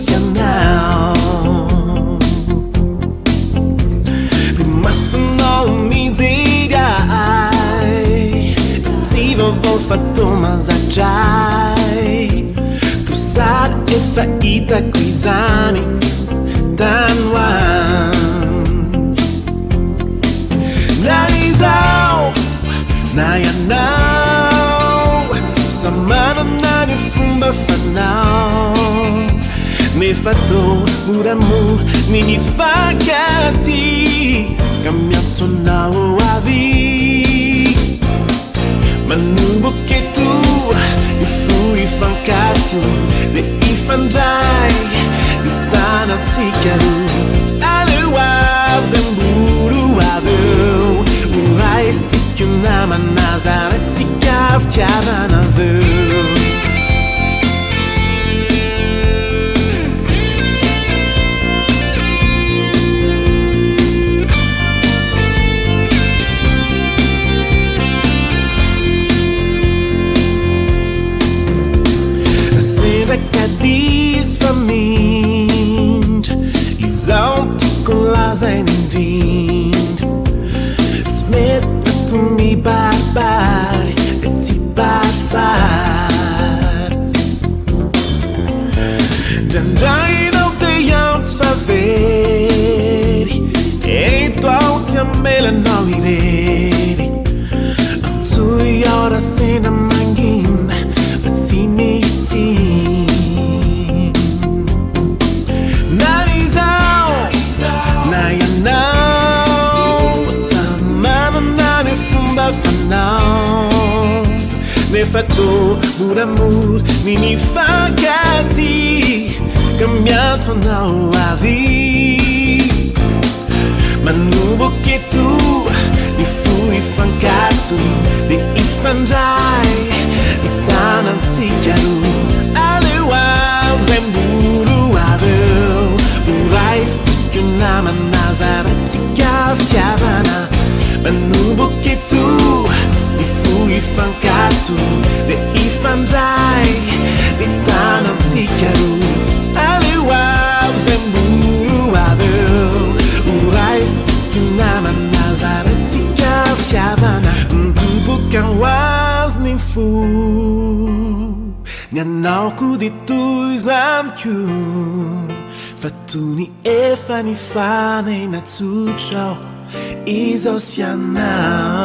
oceanal. Rimasto non mi dirai, si vou fatto masaggiai. Tu sai e faita quizani, tan wan. Narizao, nayanao, samana nani fumba fanao. Mi fatto muramu, mi fagati, cambiato nao avi. Manombok'Eto, mi fui fancato, le ifanjai, di tanazikaru. Alewa zemburu aveu, urai stikuna manazaretika vtiavana veu. Cadiz vermint, isauticulaas eindiend. Het met me barbar, het zie barbar. Dan dijn op de jouts faveri, e tu auzi a me la noireri. Tu ora se na mangin, vatsi mi zi. Mi hai fatto pur amor, mi fagati, cambiato una vita. Manombok'Eto, mi fui fancato, di ifanjai, di tanazikaru. Alewa zemburu aveu, urai stikuna manazaretika vtiavana. Manombok'Eto, fui fancato, le ifanjai, le tanazikaru. Alewa zemburu aveu, urai stikuna manazaretika vtiavana. Bukan was ni fu, nyanauku di tuizamku. Fatuni e fani fane na tsucho, is oceanal.